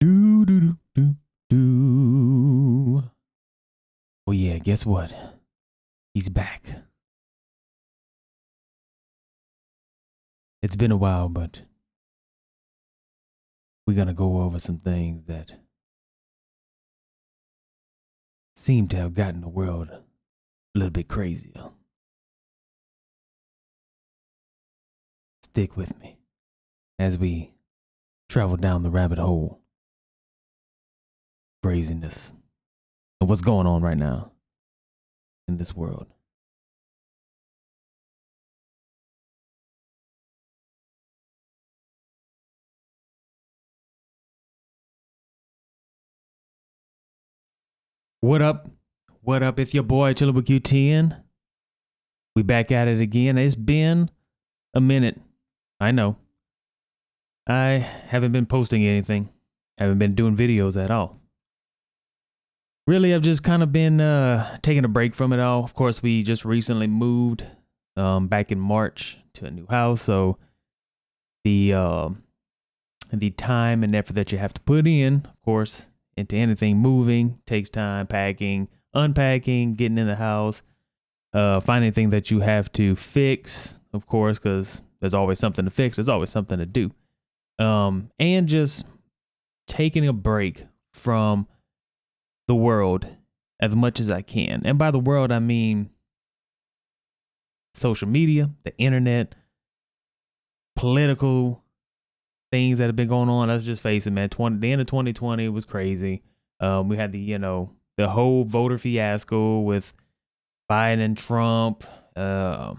Do do do do do. Oh yeah, guess what? He's back. It's been a while, but we're gonna go over some things that seem to have gotten the world a little bit crazier. Stick with me as we travel down the rabbit hole. Craziness and what's going on right now in this world. What up? What up? It's your boy Chillin' with QTN. We back at it again. It's been a minute. I know. I haven't been posting anything. Haven't been doing videos at all. Really, I've just kind of been taking a break from it all. Of course, we just recently moved back in March to a new house, so the time and effort that you have to put in, of course, into anything moving takes time. Packing, unpacking, getting in the house, finding things that you have to fix, of course, because there's always something to fix. There's always something to do, and just taking a break from the world as much as I can. And by the world, I mean social media, the internet, political things that have been going on. Let's just face it, man. The end of 2020 was crazy. We had the whole voter fiasco with Biden and Trump. How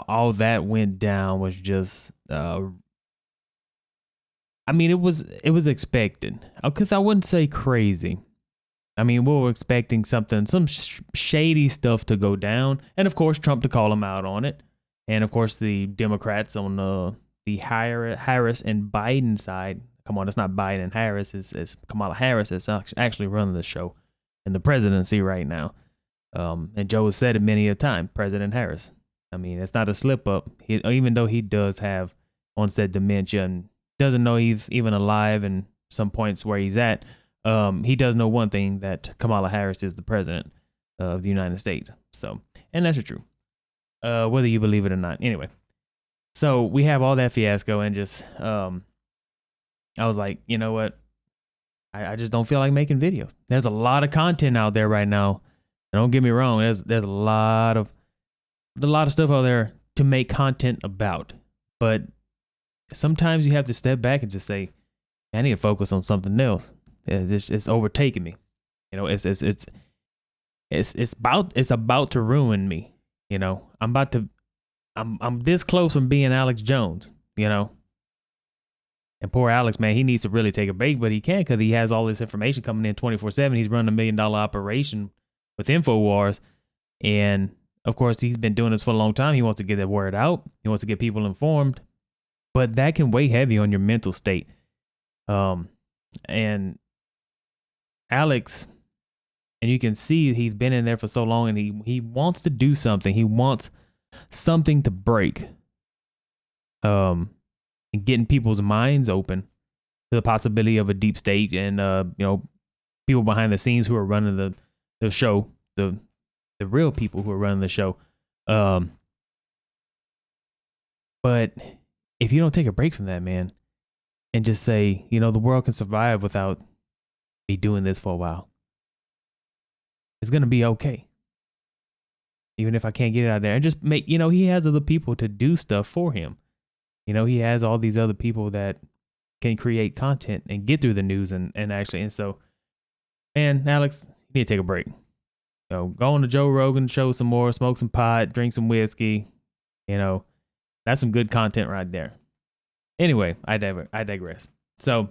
all that went down was just. I mean, it was expected, because I wouldn't say crazy. I mean, we were expecting some shady stuff to go down, and of course, Trump to call him out on it, and of course, the Democrats on the Harris and Biden side. Come on, it's not Biden and Harris. It's Kamala Harris that's actually running the show in the presidency right now. And Joe has said it many a time, President Harris. I mean, it's not a slip up. Even though he does have onset dementia and doesn't know he's even alive, and some points where he's at. He does know one thing, that Kamala Harris is the president of the United States. So, and that's true, whether you believe it or not. Anyway, so we have all that fiasco, and just, I was like, you know what? I just don't feel like making videos. There's a lot of content out there right now. Don't get me wrong. There's a lot of stuff out there to make content about, but sometimes you have to step back and just say, I need to focus on something else. It's overtaking me. You know, it's about to ruin me. You know, I'm this close from being Alex Jones, you know. And poor Alex, man, he needs to really take a break, but he can't, because he has all this information coming in 24/7. He's running $1 million operation with InfoWars. And of course, he's been doing this for a long time. He wants to get that word out. He wants to get people informed, but that can weigh heavy on your mental state. And Alex, and you can see he's been in there for so long, and he wants to do something. He wants something to break. And getting people's minds open to the possibility of a deep state, and people behind the scenes who are running the show, the real people who are running the show. But if you don't take a break from that, man, and just say, the world can survive without me doing this for a while, it's gonna be okay. Even if I can't get it out there, and just make, he has other people to do stuff for him. He has all these other people that can create content and get through the news, and so, man, Alex, you need to take a break. Go on to Joe Rogan show some more, smoke some pot, drink some whiskey. That's some good content right there. Anyway, I digress. So,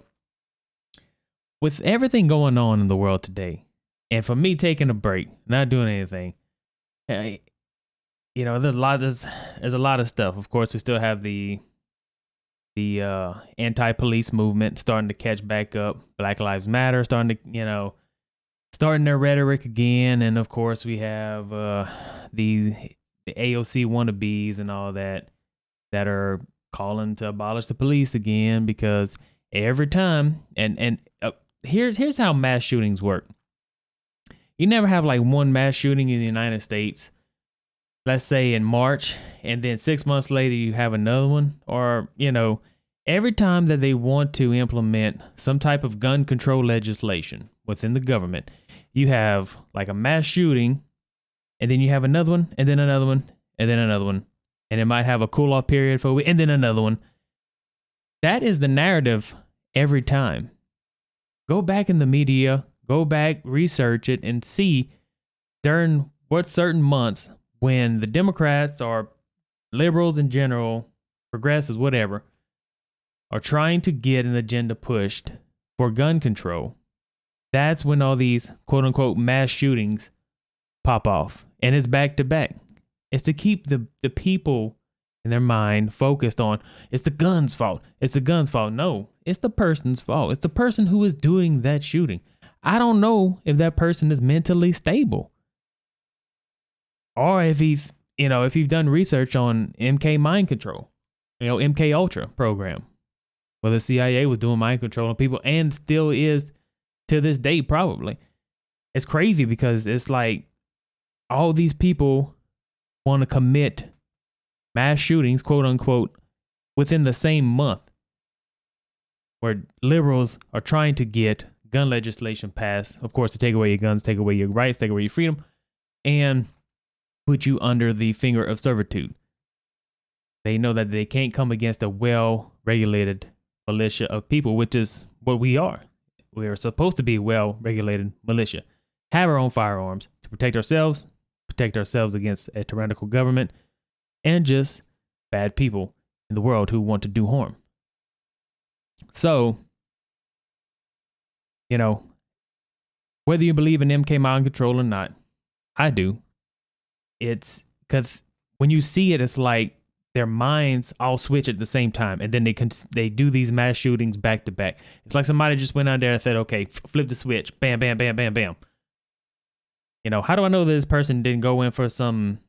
with everything going on in the world today, and for me taking a break, not doing anything, there's a lot of stuff. Of course, we still have the anti-police movement starting to catch back up. Black Lives Matter starting their rhetoric again, and of course we have the AOC wannabes and all that are calling to abolish the police again, because every time. And here's how mass shootings work. You never have like one mass shooting in the United States, let's say in March, and then 6 months later you have another one. Or, every time that they want to implement some type of gun control legislation within the government, you have like a mass shooting, and then you have another one, and then another one, and then another one. And it might have a cool off period for a week, and then another one. That is the narrative every time. Go back in the media, go back, research it, and see during what certain months when the Democrats or liberals in general, progressives, whatever, are trying to get an agenda pushed for gun control. That's when all these quote unquote mass shootings pop off. And it's back to back. It's to keep the people in their mind focused on, it's the gun's fault. It's the gun's fault. No, it's the person's fault. It's the person who is doing that shooting. I don't know if that person is mentally stable, or if he's, if you've done research on MK mind control, MK Ultra program, where the CIA was doing mind control on people and still is to this day, probably. It's crazy because it's like all these people want to commit mass shootings, quote unquote, within the same month, where liberals are trying to get gun legislation passed, of course, to take away your guns, take away your rights, take away your freedom, and put you under the finger of servitude. They know that they can't come against a well-regulated militia of people, which is what we are. We are supposed to be a well-regulated militia, have our own firearms to protect ourselves against a tyrannical government, and just bad people in the world who want to do harm. So, whether you believe in MK mind control or not, I do. It's because when you see it, it's like their minds all switch at the same time, and then they do these mass shootings back to back. It's like somebody just went out there and said, okay, flip the switch, bam, bam, bam, bam, bam. How do I know that this person didn't go in for some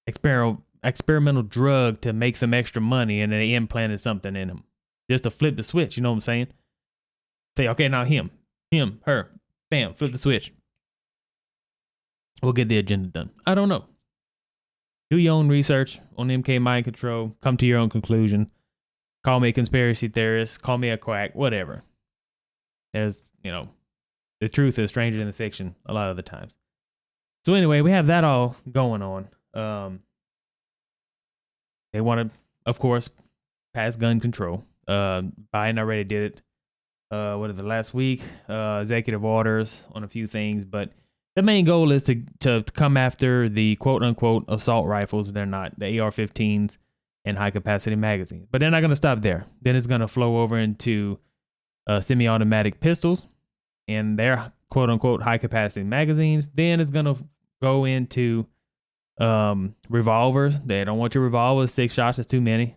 experimental drug to make some extra money, and they implanted something in him just to flip the switch? You know what I'm saying? Say, okay, now him, her, bam, flip the switch. We'll get the agenda done. I don't know. Do your own research on MK mind control. Come to your own conclusion. Call me a conspiracy theorist. Call me a quack. Whatever. There's, the truth is stranger than the fiction a lot of the times. So anyway, we have that all going on. They want to, of course, pass gun control. Biden already did it. Last week? Executive orders on a few things, but the main goal is to come after the quote unquote assault rifles. They're not, the AR-15s and high capacity magazines. But they're not going to stop there. Then it's going to flow over into semi-automatic pistols and their quote unquote high capacity magazines. Then it's going to go into revolvers. They don't want your revolvers. 6 shots is too many.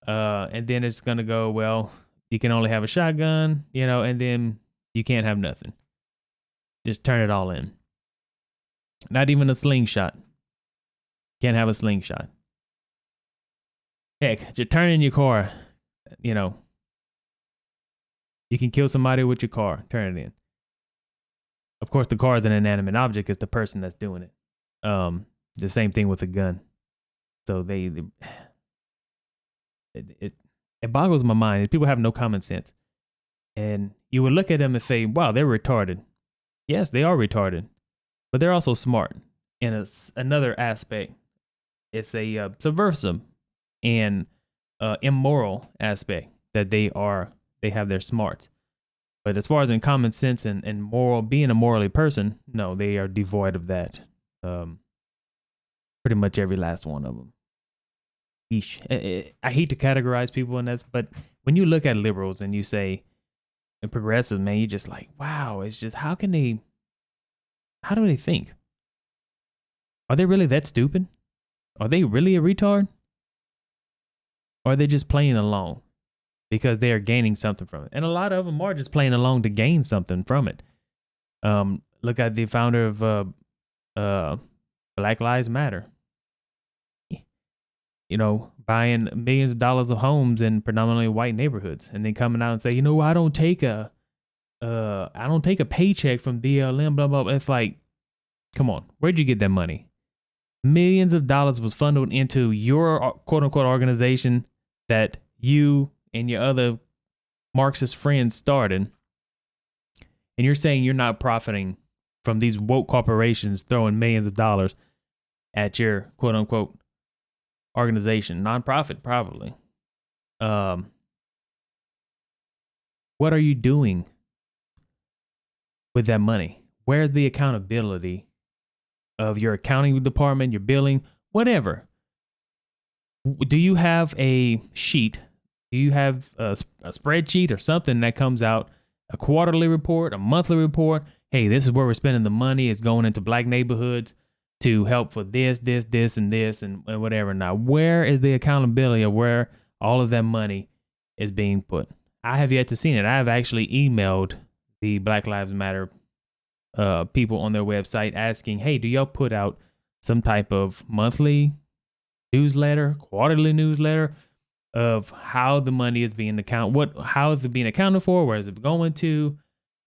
And then it's going to go, well, you can only have a shotgun, and then you can't have nothing. Just turn it all in. Not even a slingshot. Can't have a slingshot. Heck, just turn in your car, you can kill somebody with your car. Turn it in. Of course, the car is an inanimate object. It's the person that's doing it. The same thing with a gun. So it boggles my mind. People have no common sense. And you would look at them and say, wow, they're retarded. Yes, they are retarded, but they're also smart. In another aspect, it's a subversive and immoral aspect that they have their smarts. But as far as in common sense and moral, being a morally person, no, they are devoid of that. Pretty much every last one of them. I hate to categorize people in that, but when you look at liberals and you say, and progressive, man, you're just like, wow, it's just, how do they think? Are they really that stupid? Are they really a retard? Or are they just playing along because they are gaining something from it? And a lot of them are just playing along to gain something from it. Look at the founder of Black Lives Matter. buying millions of dollars of homes in predominantly white neighborhoods, and then coming out and say, I don't take a paycheck from BLM, blah, blah, blah. It's like, come on, where'd you get that money? Millions of dollars was funneled into your quote unquote organization that you and your other Marxist friends started. And you're saying you're not profiting from these woke corporations throwing millions of dollars at your quote unquote organization, nonprofit, probably. What are you doing with that money? Where's the accountability of your accounting department, your billing, whatever? Do you have a sheet? Do you have a spreadsheet or something that comes out, a quarterly report, a monthly report? Hey, this is where we're spending the money. It's going into black neighborhoods to help for this, and whatever. Now, where is the accountability of where all of that money is being put? I have yet to see it. I have actually emailed the Black Lives Matter people on their website asking, hey, do y'all put out some type of monthly newsletter, quarterly newsletter of how the money is being how is it being accounted for? Where is it going to?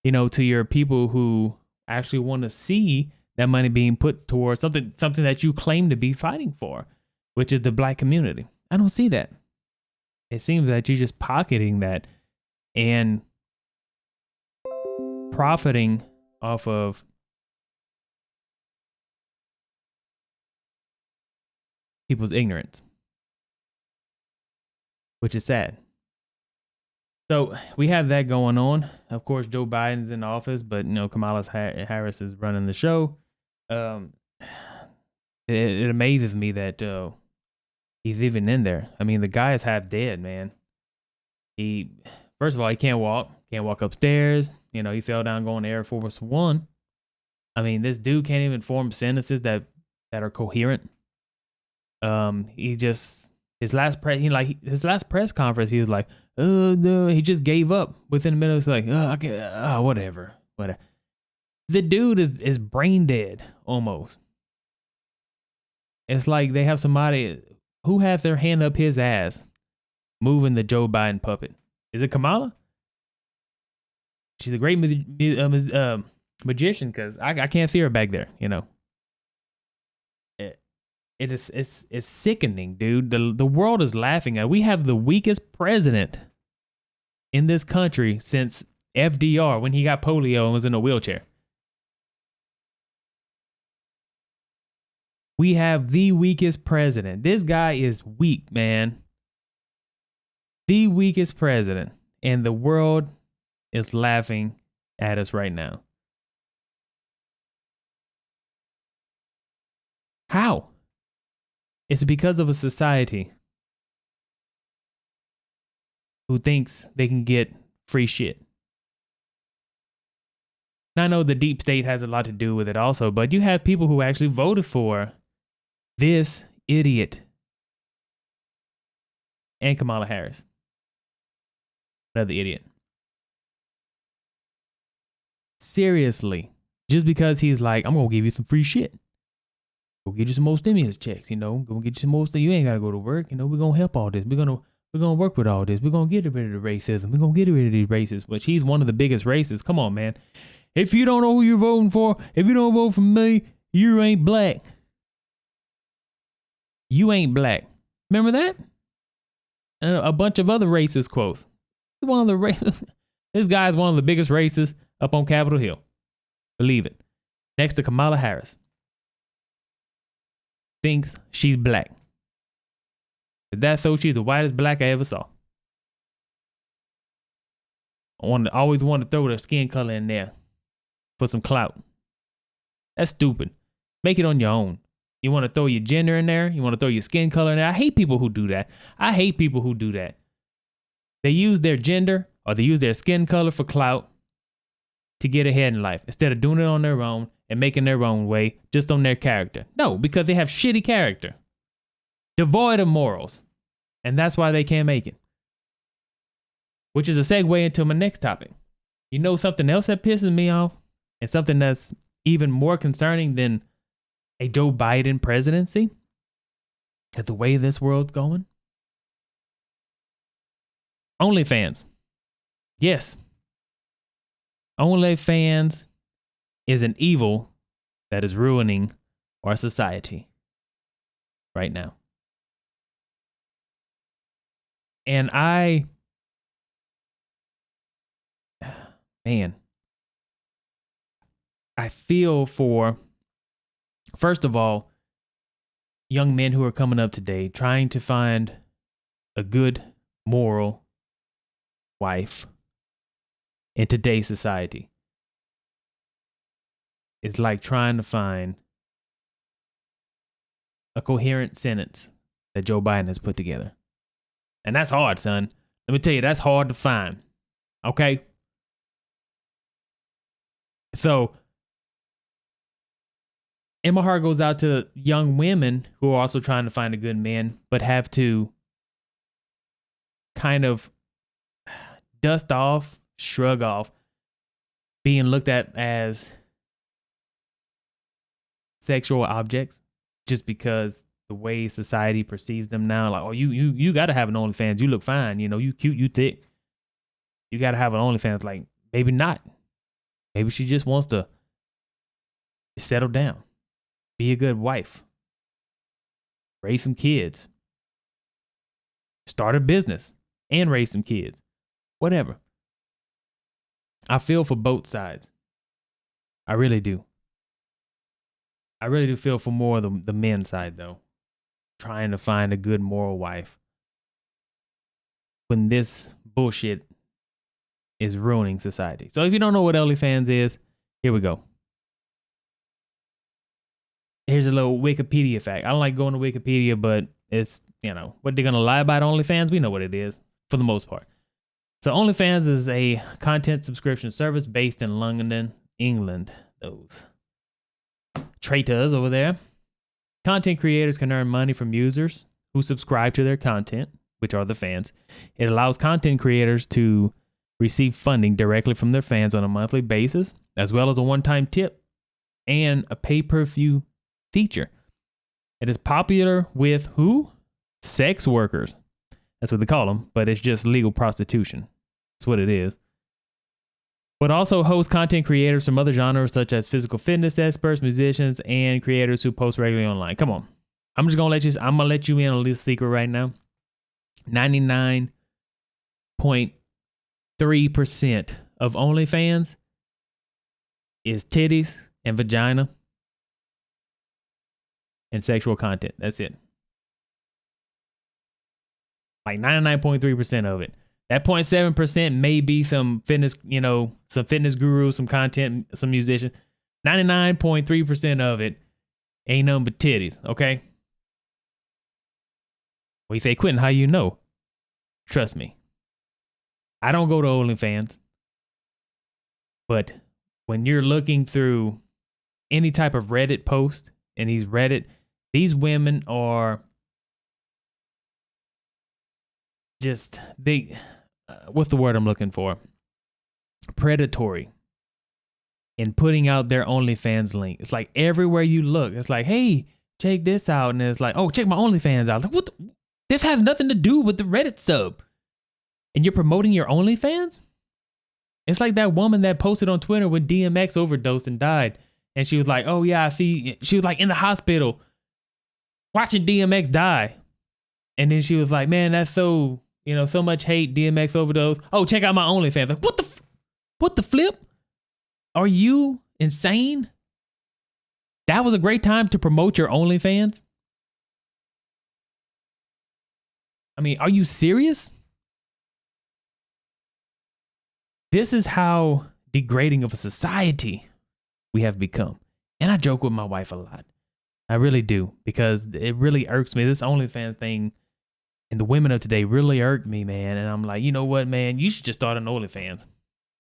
To your people who actually want to see that money being put towards something that you claim to be fighting for, which is the black community. I don't see that. It seems that you're just pocketing that and profiting off of people's ignorance, which is sad. So we have that going on. Of course, Joe Biden's in office, but Kamala Harris is running the show. It amazes me that he's even in there. I mean, the guy is half dead, man. First of all, he can't walk upstairs. He fell down going to Air Force One. I mean, this dude can't even form sentences that are coherent. His last press conference, he was like, "Oh no," he just gave up within a minute. It's like, "Oh, I can't, whatever." The dude is brain dead almost. It's like they have somebody who has their hand up his ass, moving the Joe Biden puppet. Is it Kamala? She's a great magician because I can't see her back there. It's sickening, dude. The world is laughing at. We have the weakest president in this country since FDR when he got polio and was in a wheelchair. We have the weakest president. This guy is weak, man. The weakest president, and the world is laughing at us right now. How? It's because of a society who thinks they can get free shit. Now, I know the deep state has a lot to do with it also, but you have people who actually voted for this idiot and Kamala Harris. Another idiot. Seriously. Just because he's like, I'm going to give you some free shit. Go get you some more stimulus checks, Go get you some more stuff. You ain't got to go to work. We're going to help all this. We're going to work with all this. We're going to get rid of the racism. We're going to get rid of these racists. Which he's one of the biggest racists. Come on, man. If you don't know who you're voting for, if you don't vote for me, you ain't black. You ain't black. Remember that? And a bunch of other racist quotes. This guy is one of the biggest racists up on Capitol Hill. Believe it. Next to Kamala Harris. Thinks she's black. If that's so, she's the whitest black I ever saw. Always want to throw their skin color in there for some clout. That's stupid. Make it on your own. You want to throw your gender in there? You want to throw your skin color in there? I hate people who do that. They use their gender or they use their skin color for clout to get ahead in life instead of doing it on their own and making their own way just on their character. No, because they have shitty character, devoid of morals. And that's why they can't make it. Which is a segue into my next topic. Something else that pisses me off and something that's even more concerning than a Joe Biden presidency At the way this world's going. OnlyFans. Yes. OnlyFans is an evil that is ruining our society right now. And man, I feel for, first of all, young men who are coming up today trying to find a good moral wife in today's society. It's like trying to find a coherent sentence that Joe Biden has put together. And that's hard, son. Let me tell you, that's hard to find. Okay? So, and my heart goes out to young women who are also trying to find a good man, but have to kind of dust off, shrug off being looked at as sexual objects just because the way society perceives them now. Like, oh, you got to have an OnlyFans. You look fine. You know, you cute, you thick. You got to have an OnlyFans. Like, maybe not. Maybe she just wants to settle down, be a good wife, raise some kids, start a business, and raise some kids. Whatever. I feel for both sides. I really do. I really do feel for more of the men's side, though. Trying to find a good moral wife when this bullshit is ruining society. So if you don't know what OnlyFans is, here we go. Here's a little Wikipedia fact. I don't like going to Wikipedia, but it's, you know, what they're going to lie about OnlyFans? We know what it is for the most part. So OnlyFans is a content subscription service based in London, England. Those traitors over there. Content creators can earn money from users who subscribe to their content, which are the fans. It allows content creators to receive funding directly from their fans on a monthly basis, as well as a one-time tip and a pay-per-view feature. It is popular with who? Sex workers. That's what they call them, but it's just legal prostitution. That's what it is. But also hosts content creators from other genres such as physical fitness experts, musicians, and creators who post regularly online. Come on. I'm gonna let you in on a little secret right now. 99.3% of OnlyFans is titties and vagina and sexual content. That's it. Like 99.3% of it. That 0.7% may be some fitness, some fitness gurus, some content, some musicians. 99.3% of it ain't nothing but titties, okay? Well, you say, Quentin, how you know? Trust me. I don't go to OnlyFans. But when you're looking through any type of Reddit post, and these women are just, what's the word I'm looking for? Predatory in putting out their OnlyFans link. It's like everywhere you look, it's like, hey, check this out. And it's like, oh, check my OnlyFans out. Like, this has nothing to do with the Reddit sub. And you're promoting your OnlyFans? It's like that woman that posted on Twitter when DMX overdosed and died. And she was like, oh yeah, I see. She was like in the hospital watching DMX die. And then she was like, man, that's so, so much hate, DMX overdose. Oh, check out my OnlyFans. Like, what the flip? Are you insane? That was a great time to promote your OnlyFans? I mean, are you serious? This is how degrading of a society we have become. And I joke with my wife a lot. I really do, because it really irks me. This OnlyFans thing and the women of today really irk me, man. And I'm like, you know what, man? You should just start an OnlyFans.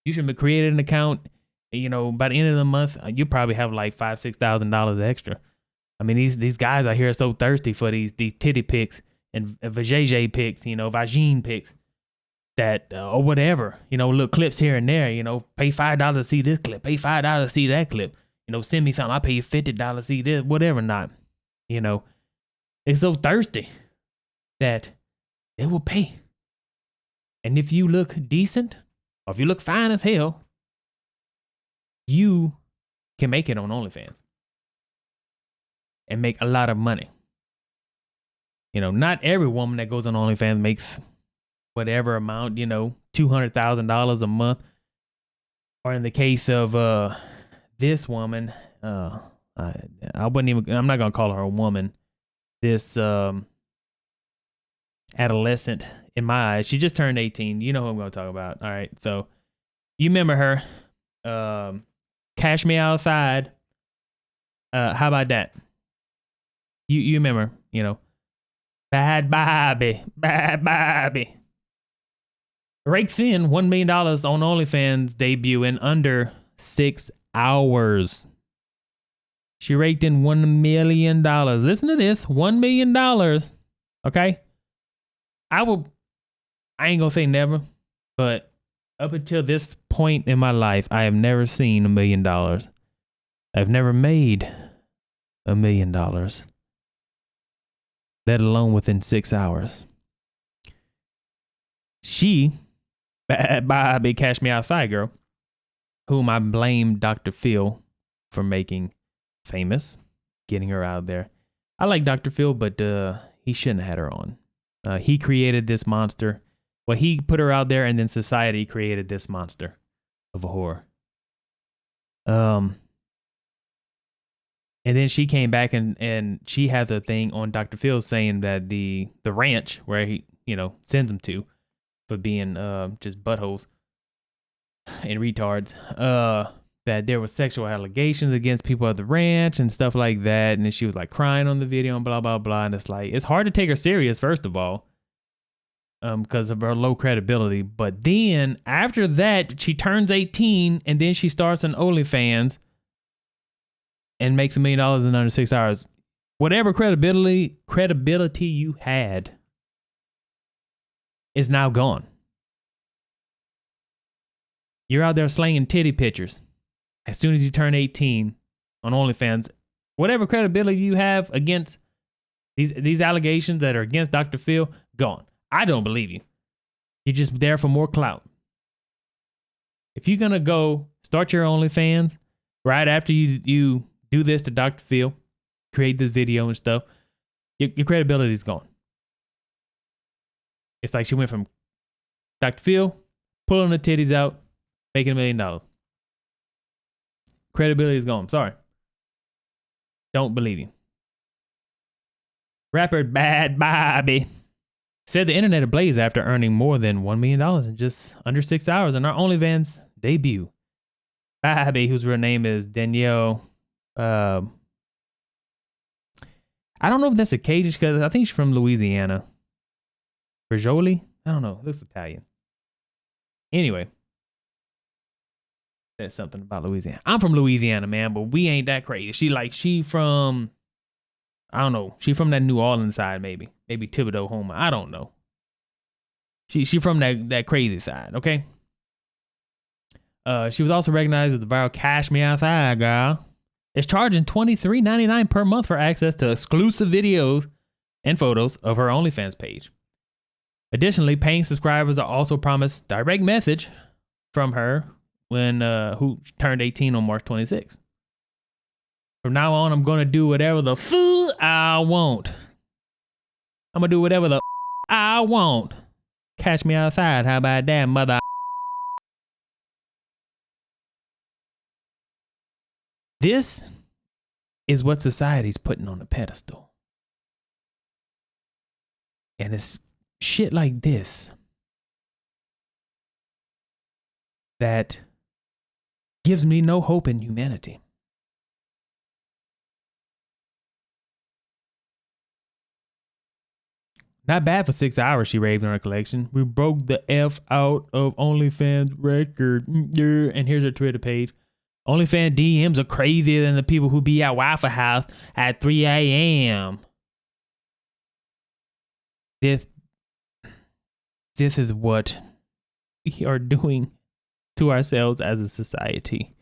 You should create an account. By the end of the month, you probably have like $5,000-$6,000 extra. I mean, these guys out here are so thirsty for these titty pics and vajayjay pics, vagine pics, that or whatever, little clips here and there. Pay $5 to see this clip, pay $5 to see that clip. Send me something. I'll pay you $50 to see this, whatever. Not, They're so thirsty that they will pay. And if you look decent, or if you look fine as hell, you can make it on OnlyFans and make a lot of money. You know, not every woman that goes on OnlyFans makes whatever amount, you know, $200,000 a month. Or in the case of this woman, I wouldn't even, I'm not going to call her a woman. This adolescent, in my eyes, she just turned 18. You know who I'm going to talk about. All right. So you remember her. Cash Me Outside. How about that? You remember, you know, Bad Bobby. Rakes in $1 million on OnlyFans debut in under 6 hours. She raked in $1 million. Listen to this, $1 million. Okay? I ain't gonna say never, but up until this point in my life, I have never seen $1 million. I've never made $1 million, let alone within 6 hours. She, Bad Bobby, Cash Me Outside girl, whom I blame Dr. Phil for making famous, getting her out there. I like Dr. Phil, but he shouldn't have had her on. He created this monster. Well, he put her out there, and then society created this monster of a whore. And then she came back and she had the thing on Dr. Phil saying that the ranch where he, you know, sends them to for being just buttholes and retards, that there was sexual allegations against people at the ranch and stuff like that. And then she was like crying on the video and blah, blah, blah. And it's like, it's hard to take her serious, first of all, because of her low credibility. But then after that, she turns 18 and then she starts an OnlyFans and makes $1 million in under 6 hours. Whatever credibility you had is now gone. You're out there slanging titty pictures as soon as you turn 18 on OnlyFans. Whatever credibility you have against these allegations that are against Dr. Phil, gone. I don't believe you. You're just there for more clout. If you're going to go start your OnlyFans right after you do this to Dr. Phil, create this video and stuff, your credibility is gone. It's like she went from Dr. Phil, pulling the titties out, making $1 million. Credibility is gone. Sorry. Don't believe you. Rapper Bad Bobby said the internet ablaze after earning more than $1 million in just under 6 hours in our OnlyFans debut. Bobby, whose real name is Danielle, I don't know if that's a Cajun, because I think she's from Louisiana. Berjoli? I don't know. It looks Italian. Anyway. That's something about Louisiana. I'm from Louisiana, man, but we ain't that crazy. She from, I don't know. She from that New Orleans side, maybe. Maybe Thibodeau, Homer. I don't know. She from that crazy side, okay? She was also recognized as the viral Cash Me Outside girl. Is charging $23.99 per month for access to exclusive videos and photos of her OnlyFans page. Additionally, paying subscribers are also promised direct message from her when who turned 18 on March 26th. From now on, I'm gonna do whatever the fool I want. I'm gonna do whatever the I want. Catch me outside. How about that, mother? This is what society's putting on a pedestal. And it's shit like this that gives me no hope in humanity. Not bad for 6 hours, she raved in her collection. We broke the F out of OnlyFans record. And here's her Twitter page. OnlyFans DMs are crazier than the people who be at Waffle House at 3 a.m. This is what we are doing to ourselves as a society.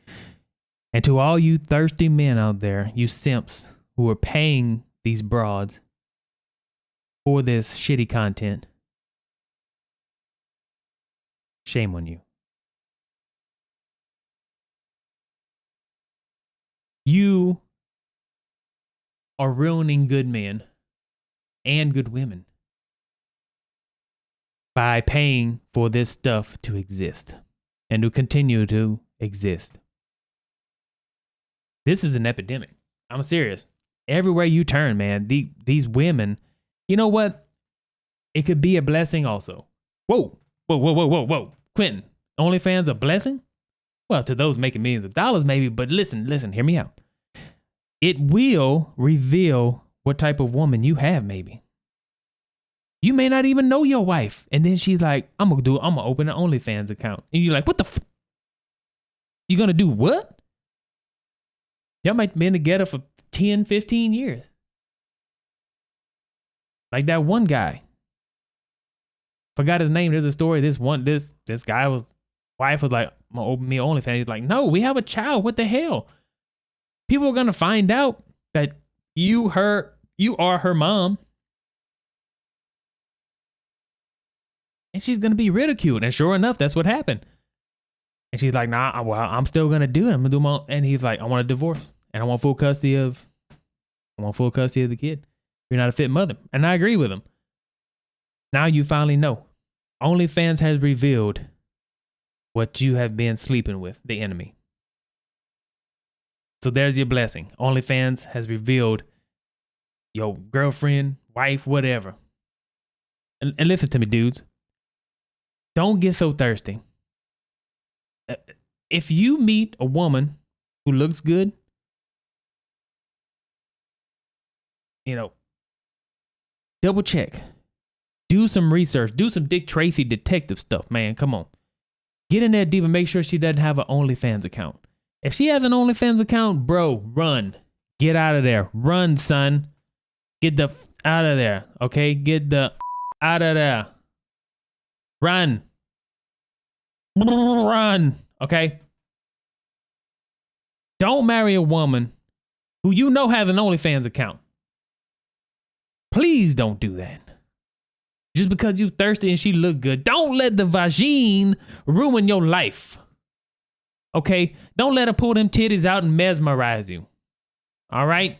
And to all you thirsty men out there, you simps who are paying these broads for this shitty content, shame on you. You are ruining good men and good women by paying for this stuff to exist and to continue to exist. This is an epidemic. I'm serious. Everywhere you turn, man, these women, you know what? It could be a blessing also. Whoa. Quentin, OnlyFans a blessing? Well, to those making millions of dollars maybe, but listen, hear me out. It will reveal what type of woman you have maybe. You may not even know your wife. And then she's like, I'm going to open an OnlyFans account. And you're like, what the you going to do what? Y'all might have been together for 10, 15 years. Like that one guy. Forgot his name. There's a story. This guy wife was like, I'm going to open me an OnlyFans. He's like, no, we have a child. What the hell? People are going to find out that you are her mom. And she's going to be ridiculed. And sure enough, that's what happened. And she's like, nah, well, I'm still going to do it. I'm going to do my own. And he's like, I want a divorce. And I want full custody of the kid. You're not a fit mother. And I agree with him. Now you finally know. OnlyFans has revealed what you have been sleeping with, the enemy. So there's your blessing. OnlyFans has revealed your girlfriend, wife, whatever. And listen to me, dudes. Don't get so thirsty. If you meet a woman who looks good, double check. Do some research. Do some Dick Tracy detective stuff, man. Come on. Get in there deep and make sure she doesn't have an OnlyFans account. If she has an OnlyFans account, bro, run. Get out of there. Run, son. Get the out of there, okay? Get the out of there. Run. Run, okay? Don't marry a woman who you know has an OnlyFans account. Please don't do that. Just because you thirsty and she look good. Don't let the vagine ruin your life. Okay? Don't let her pull them titties out and mesmerize you. All right?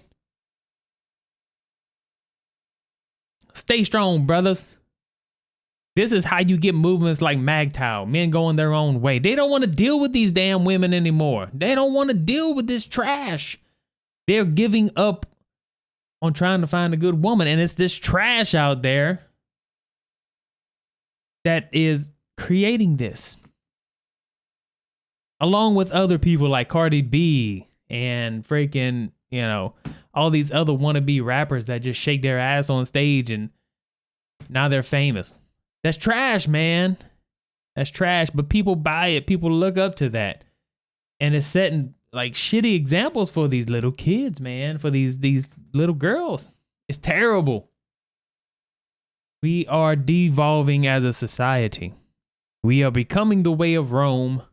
Stay strong, brothers. This is how you get movements like MAGTOW, men going their own way. They don't want to deal with these damn women anymore. They don't want to deal with this trash. They're giving up on trying to find a good woman. And it's this trash out there that is creating this. Along with other people like Cardi B and freaking, all these other wannabe rappers that just shake their ass on stage and now they're famous. That's trash, man. That's trash. But people buy it. People look up to that. And it's setting like shitty examples for these little kids, man. For these little girls. It's terrible. We are devolving as a society. We are becoming the way of Rome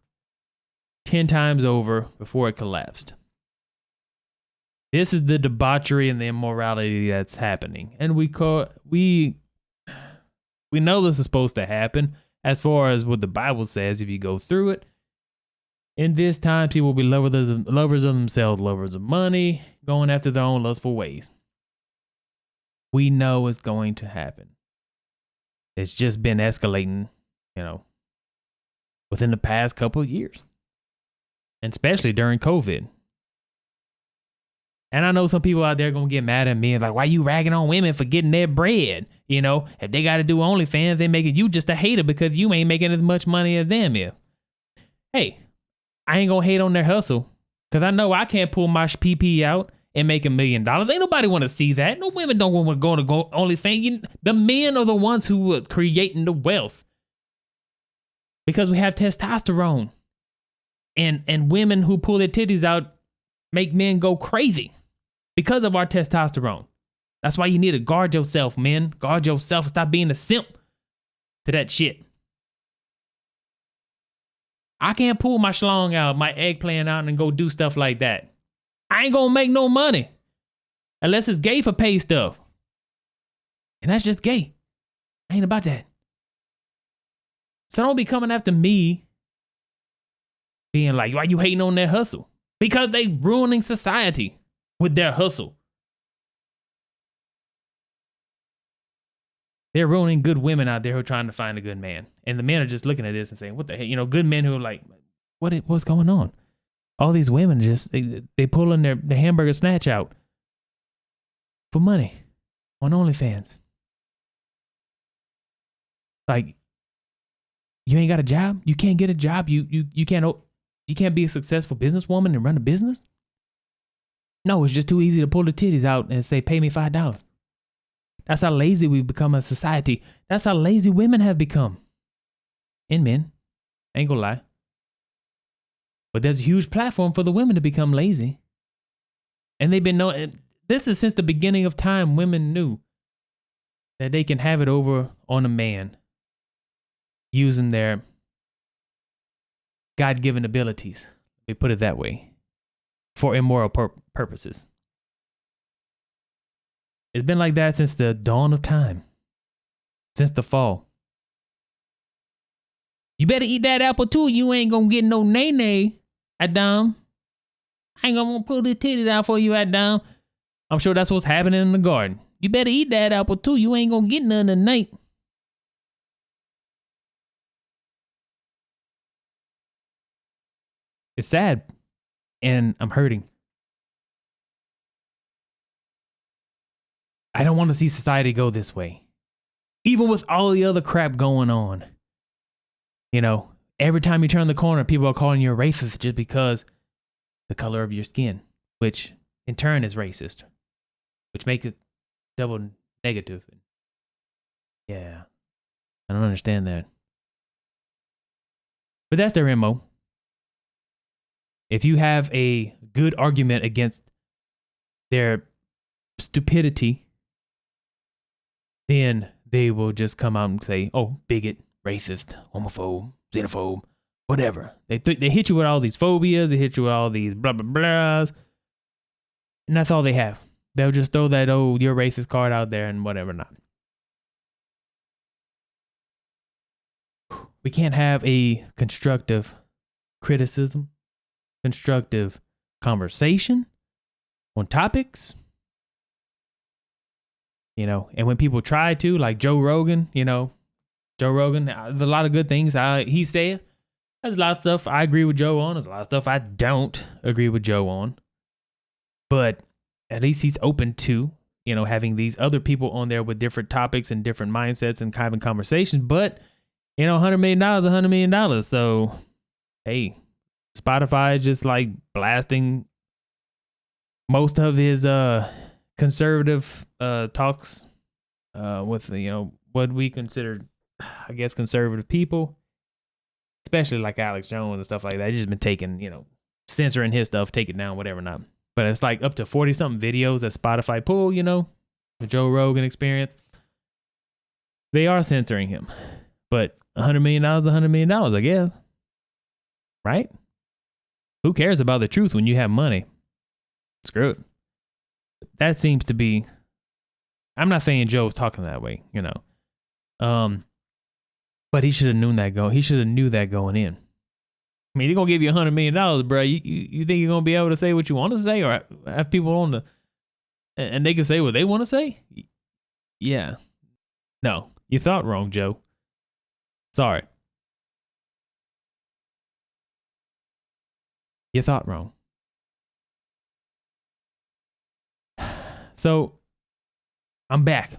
10 times over before it collapsed. This is the debauchery and the immorality that's happening. And we know this is supposed to happen as far as what the Bible says if you go through it. In this time, people will be lovers of themselves, lovers of money, going after their own lustful ways. We know it's going to happen. It's just been escalating, within the past couple of years. And especially during COVID. And I know some people out there going to get mad at me and like, why you ragging on women for getting their bread? If they got to do OnlyFans, they making you just a hater because you ain't making as much money as them is. Hey, I ain't going to hate on their hustle because I know I can't pull my PP out and make $1 million. Ain't nobody want to see that. No women don't want to go OnlyFans. The men are the ones who are creating the wealth because we have testosterone. And women who pull their titties out make men go crazy because of our testosterone. That's why you need to guard yourself, men. Guard yourself. Stop being a simp to that shit. I can't pull my schlong out, my eggplant out, and go do stuff like that. I ain't gonna make no money unless it's gay for pay stuff. And that's just gay. I ain't about that. So don't be coming after me being like, why you hating on their hustle? Because they ruining society with their hustle. They're ruining good women out there who are trying to find a good man. And the men are just looking at this and saying, what the heck? You know, good men who are like, what's going on? All these women just, they pulling their hamburger snatch out for money on OnlyFans. Like, you ain't got a job? You can't get a job? You can't be a successful businesswoman and run a business? No, it's just too easy to pull the titties out and say, pay me $5. That's how lazy we've become as a society. That's how lazy women have become. And men. Ain't gonna lie. But there's a huge platform for the women to become lazy. And they've been knowing, this is since the beginning of time, women knew that they can have it over on a man using their God-given abilities. We put it that way. For immoral purposes. It's been like that since the dawn of time. Since the fall. You better eat that apple too. You ain't gonna get no nay-nay, Adam. I ain't gonna pull the titty down for you, Adam. I'm sure that's what's happening in the garden. You better eat that apple too. You ain't gonna get none tonight. It's sad. And I'm hurting. I don't want to see society go this way. Even with all the other crap going on. You know, every time you turn the corner, people are calling you a racist just because the color of your skin, which in turn is racist, which makes it double negative. Yeah, I don't understand that. But that's their MO. If you have a good argument against their stupidity, then they will just come out and say, oh, bigot, racist, homophobe, xenophobe, whatever. They hit you with all these phobias. They hit you with all these blah, blah, blahs. And that's all they have. They'll just throw that, oh, you're racist card out there and whatever not. We can't have a constructive criticism, constructive conversation on topics. You know, and when people try to, like Joe Rogan, there's a lot of good things he said. There's a lot of stuff I agree with Joe on. There's a lot of stuff I don't agree with Joe on. But at least he's open to, having these other people on there with different topics and different mindsets and having conversations. But, $100 million is $100 million. So, hey, Spotify just like blasting most of his conservative talks with what we consider, I guess, conservative people, especially like Alex Jones and stuff like that. He's just been taking, censoring his stuff, take it down, whatever not. But it's like up to 40 something videos that Spotify pull, the Joe Rogan experience. They are censoring him, but $100 million is $100 million, I guess. Right? Who cares about the truth when you have money? Screw it. That seems to be, I'm not saying Joe's talking that way, but he should have known that he should have knew that going in. I mean, they're going to give you $100 million, bro. You think you're going to be able to say what you want to say or have people on and they can say what they want to say? Yeah. No, you thought wrong, Joe. Sorry. You thought wrong. So, I'm back.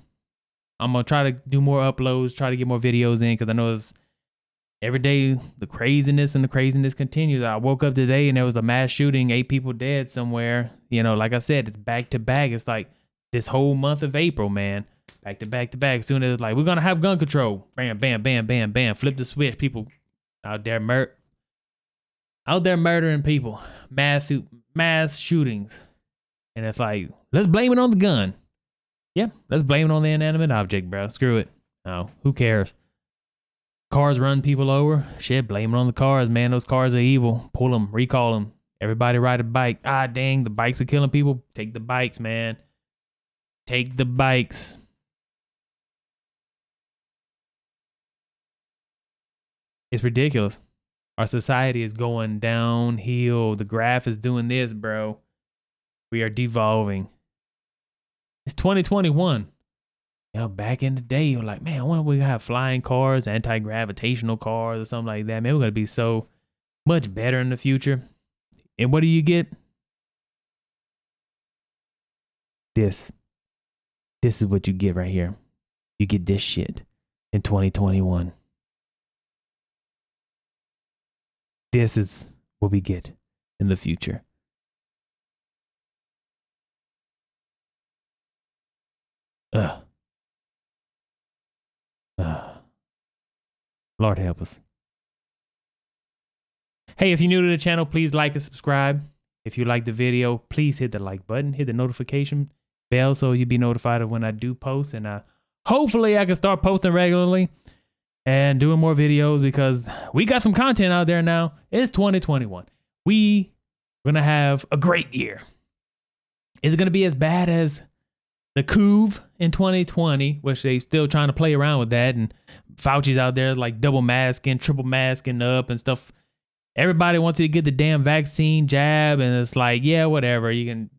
I'm going to try to do more uploads, try to get more videos in, because I know it's every day the craziness continues. I woke up today and there was a mass shooting, 8 people dead somewhere. Like I said, it's back to back. It's like this whole month of April, man. Back to back to back. Soon as it's like, we're going to have gun control. Bam, bam, bam, bam, bam. Flip the switch. People out there murdering people. Mass shootings. And it's like, let's blame it on the gun. Yep, let's blame it on the inanimate object, bro. Screw it. No, who cares? Cars run people over. Shit, blame it on the cars, man. Those cars are evil. Pull them, recall them. Everybody ride a bike. Ah, dang, the bikes are killing people. Take the bikes, man. Take the bikes. It's ridiculous. Our society is going downhill. The graph is doing this, bro. We are devolving. It's 2021. You know, back in the day, you're like, man, I wonder if we have flying cars, anti-gravitational cars or something like that. Man, we're going to be so much better in the future. And what do you get? This. This is what you get right here. You get this shit in 2021. This is what we get in the future. Lord help us. Hey, if you're new to the channel, please like and subscribe. If you like the video, please hit the like button, hit the notification bell so you'll be notified of when I do post. And hopefully I can start posting regularly and doing more videos because we got some content out there now. It's 2021. We are going to have a great year. Is it going to be as bad as the coup in 2020, which they still trying to play around with that, and Fauci's out there like double masking, triple masking up and stuff. Everybody wants you to get the damn vaccine jab, and it's like, yeah, whatever. You can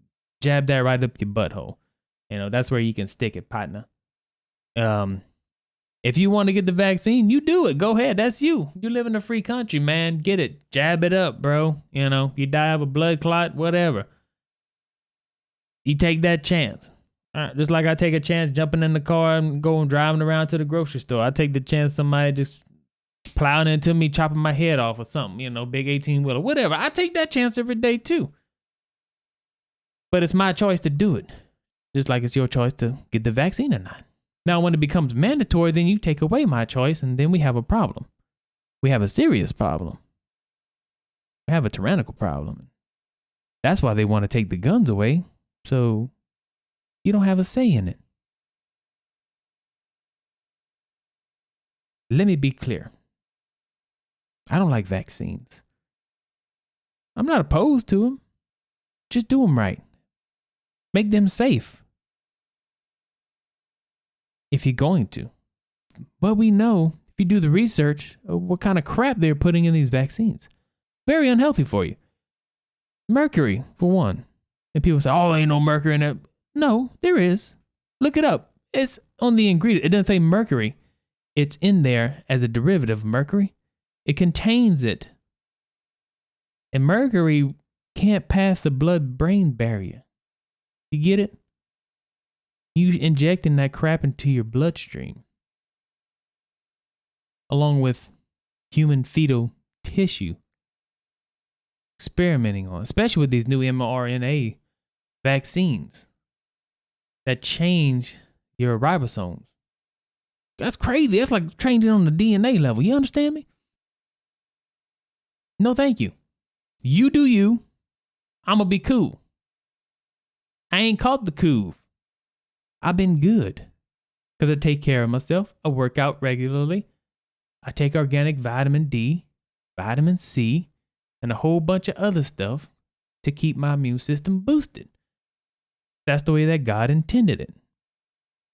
jab that right up your butthole. You know, that's where you can stick it, partner. If you want to get the vaccine, you do it. Go ahead. That's you. You live in a free country, man. Get it. Jab it up, bro. You know, you die of a blood clot, whatever. You take that chance. Just like I take a chance jumping in the car and going driving around to the grocery store. I take the chance somebody just plowing into me, chopping my head off or something, you know, big 18-wheeler, whatever. I take that chance every day too. But it's my choice to do it. Just like it's your choice to get the vaccine or not. Now, when it becomes mandatory, then you take away my choice and then we have a problem. We have a serious problem. We have a tyrannical problem. That's why they want to take the guns away. So you don't have a say in it. Let me be clear. I don't like vaccines. I'm not opposed to them. Just do them right. Make them safe. If you're going to. But we know, if you do the research, what kind of crap they're putting in these vaccines. Very unhealthy for you. Mercury, for one. And people say, oh, ain't no mercury in it. No, there is. Look it up. It's on the ingredient. It doesn't say mercury. It's in there as a derivative of mercury. It contains it. And mercury can't pass the blood-brain barrier. You get it? You injecting that crap into your bloodstream. Along with human fetal tissue. Experimenting on, especially with these new mRNA vaccines that change your ribosomes. That's crazy. That's like changing on the DNA level. You understand me? No, thank you. You do you. I'm going to be cool. I ain't caught the coup. I've been good. Because I take care of myself. I work out regularly. I take organic vitamin D, vitamin C, and a whole bunch of other stuff to keep my immune system boosted. That's the way that God intended it.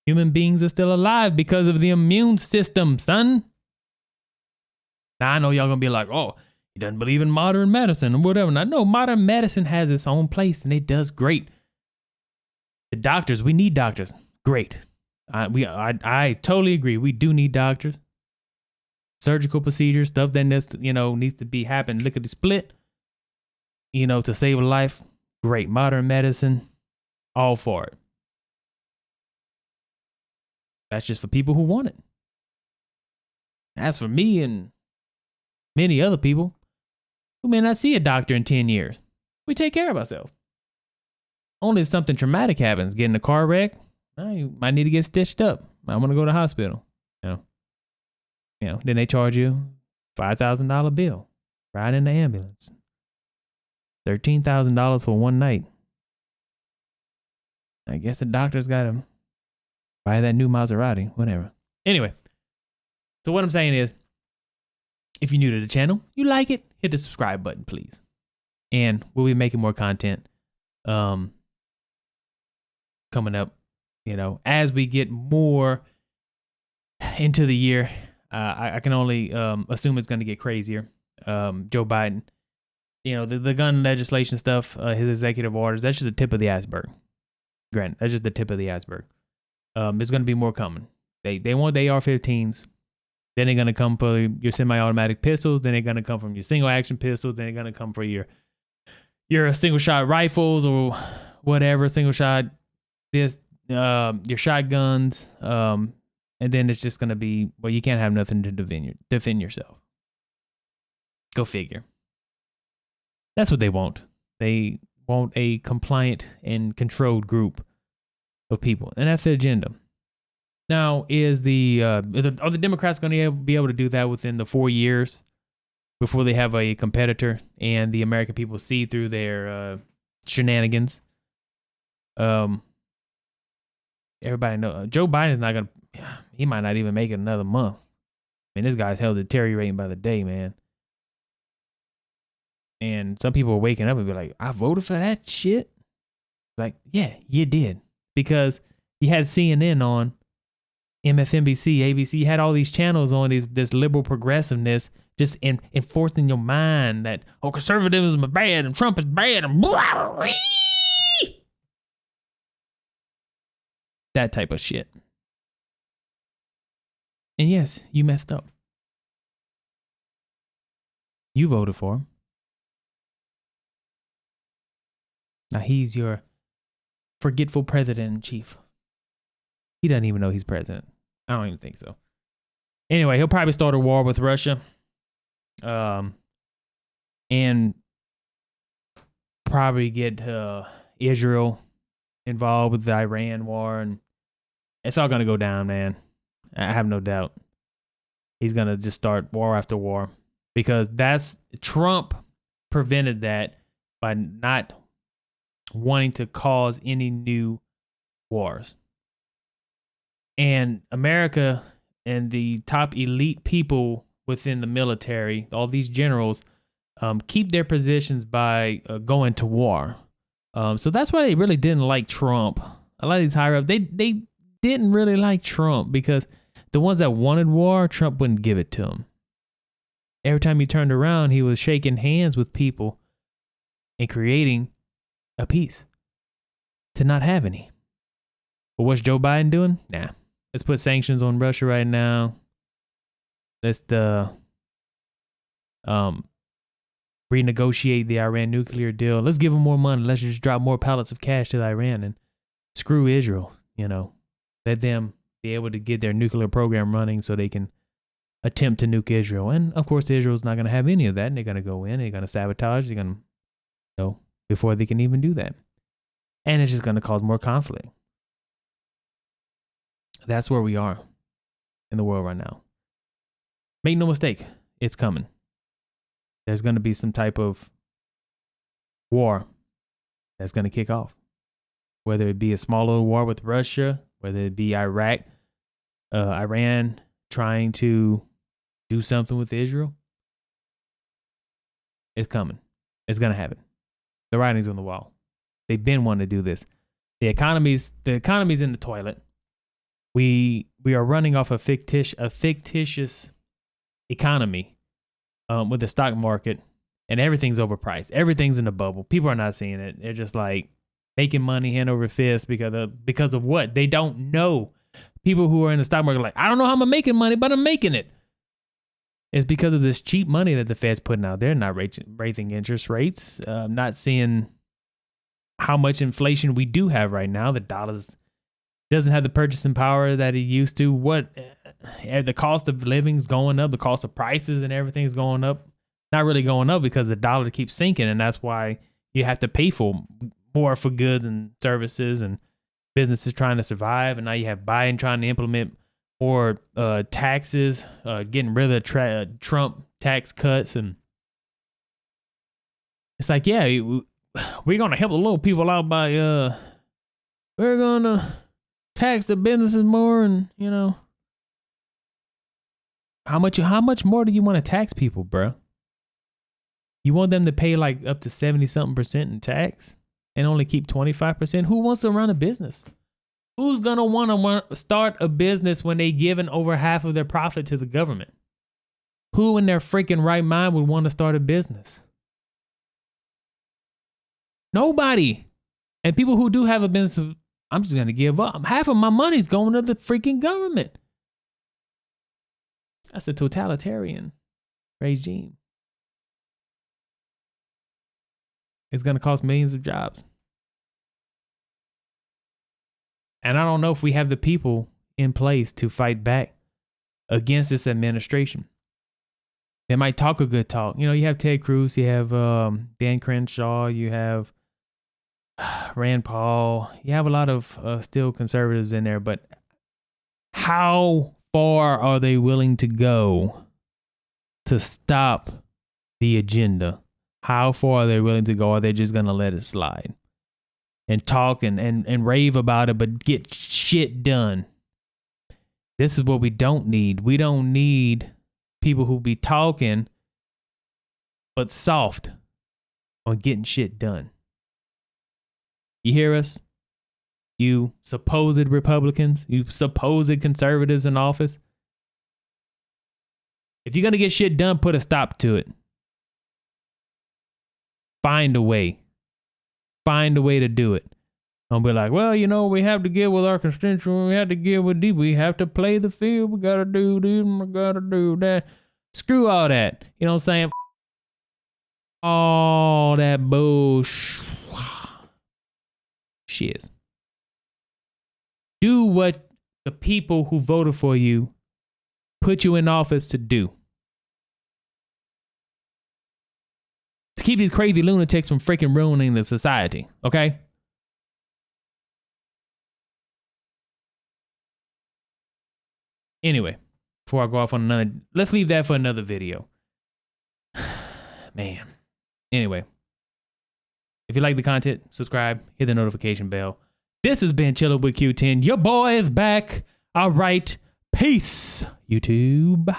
Human beings are still alive because of the immune system, son. Now, I know y'all gonna be like, oh, he doesn't believe in modern medicine or whatever. And I know modern medicine has its own place and it does great. The doctors, we need doctors. Great. I totally agree. We do need doctors. Surgical procedures, stuff that needs to be happening. Lickety split, to save a life. Great. Modern medicine, all for it. That's just for people who want it. As for me and many other people who may not see a doctor in 10 years, we take care of ourselves. Only if something traumatic happens, get in a car wreck, you might need to get stitched up. I want to go to the hospital. Then they charge you $5,000 bill. Ride in the ambulance. $13,000 for one night. I guess the doctor's got to buy that new Maserati, whatever. Anyway, so what I'm saying is, if you're new to the channel, you like it, hit the subscribe button, please. And we'll be making more content coming up, as we get more into the year. I can only assume it's going to get crazier. Joe Biden, the gun legislation stuff, his executive orders, that's just the tip of the iceberg. Granted, that's just the tip of the iceberg. There's going to be more coming. They want the AR-15s. Then they're going to come for your semi-automatic pistols. Then they're going to come from your single-action pistols. Then they're going to come for your single-shot rifles or whatever, single-shot, your shotguns. And then it's just going to be, well, you can't have nothing to defend yourself. Go figure. That's what they want. They want a compliant and controlled group of people. And that's the agenda. Now, are the Democrats going to be able to do that within the 4 years before they have a competitor and the American people see through their shenanigans? Everybody knows Joe Biden's not going to, he might not even make it another month. I mean, this guy's hell deteriorating by the day, man. And some people are waking up and be like, I voted for that shit. Like, yeah, you did. Because you had CNN on, MSNBC, ABC, you had all these channels on this liberal progressiveness, just enforcing your mind that, conservatism is bad and Trump is bad and blah. That type of shit. And yes, you messed up. You voted for him. Now he's your forgetful president-in-chief. He doesn't even know he's president. I don't even think so. Anyway, he'll probably start a war with Russia. And probably get Israel involved with the Iran war. And it's all going to go down, man. I have no doubt. He's going to just start war after war. Because Trump prevented that by not wanting to cause any new wars. And America and the top elite people within the military, all these generals, keep their positions by going to war. So that's why they really didn't like Trump. A lot of these higher up, they didn't really like Trump because the ones that wanted war, Trump wouldn't give it to them. Every time he turned around, he was shaking hands with people and creating a peace to not have any. But what's Joe Biden doing? Nah. Let's put sanctions on Russia right now. Let's renegotiate the Iran nuclear deal. Let's give them more money. Let's just drop more pallets of cash to Iran and screw Israel, Let them be able to get their nuclear program running so they can attempt to nuke Israel. And, of course, Israel's not going to have any of that. And they're going to go in. They're going to sabotage. They're going to, before they can even do that. And it's just going to cause more conflict. That's where we are in the world right now. Make no mistake, it's coming. There's going to be some type of war that's going to kick off. Whether it be a smaller war with Russia, whether it be Iran trying to do something with Israel. It's coming. It's going to happen. The writing's on the wall. They've been wanting to do this. The economy's in the toilet. We are running off a fictitious economy with the stock market, and everything's overpriced. Everything's in a bubble. People are not seeing it. They're just like making money hand over fist because of what? They don't know. People who are in the stock market are like, I don't know how I'm making money, but I'm making it. It's because of this cheap money that the Fed's putting out there, not raising interest rates, not seeing how much inflation we do have right now. The dollar's doesn't have the purchasing power that it used to. The cost of living's going up. The cost of prices and everything's going up. Not really going up because the dollar keeps sinking, and that's why you have to pay for more for goods and services, and businesses trying to survive. And now you have Biden trying to implement more taxes, getting rid of Trump tax cuts, and it's like, yeah, we're gonna help the little people out by we're gonna tax the businesses more, and how much more do you want to tax people, bro? You want them to pay like up to 70-something% in tax and only keep 25%? Who wants to run a business? Who's going to want to start a business when they giving over half of their profit to the government? Who in their freaking right mind would want to start a business? Nobody. And people who do have a business, I'm just going to give up. Half of my money's going to the freaking government. That's a totalitarian regime. It's going to cost millions of jobs. And I don't know if we have the people in place to fight back against this administration. They might talk a good talk. You know, you have Ted Cruz, you have Dan Crenshaw, you have Rand Paul. You have a lot of still conservatives in there, but how far are they willing to go to stop the agenda? How far are they willing to go? Are they just going to let it slide and talk and rave about it, but get shit done? This is what we don't need. We don't need people who be talking, but soft on getting shit done. You hear us? You supposed Republicans, you supposed conservatives in office. If you're going to get shit done, put a stop to it. Find a way. Find a way to do it. Don't be like, well, you know, we have to get with our constituents. We have to get with these. We have to play the field. We got to do this. We got to do that. Screw all that. You know what I'm saying? All that bullshit. Shiz. Do what the people who voted for you put you in office to do. To keep these crazy lunatics from freaking ruining the society, okay? Anyway, before I go off on another, let's leave that for another video. Man. Anyway, if you like the content, subscribe, hit the notification bell. This has been Chillin' with Q10. Your boy is back. All right. Peace, YouTube.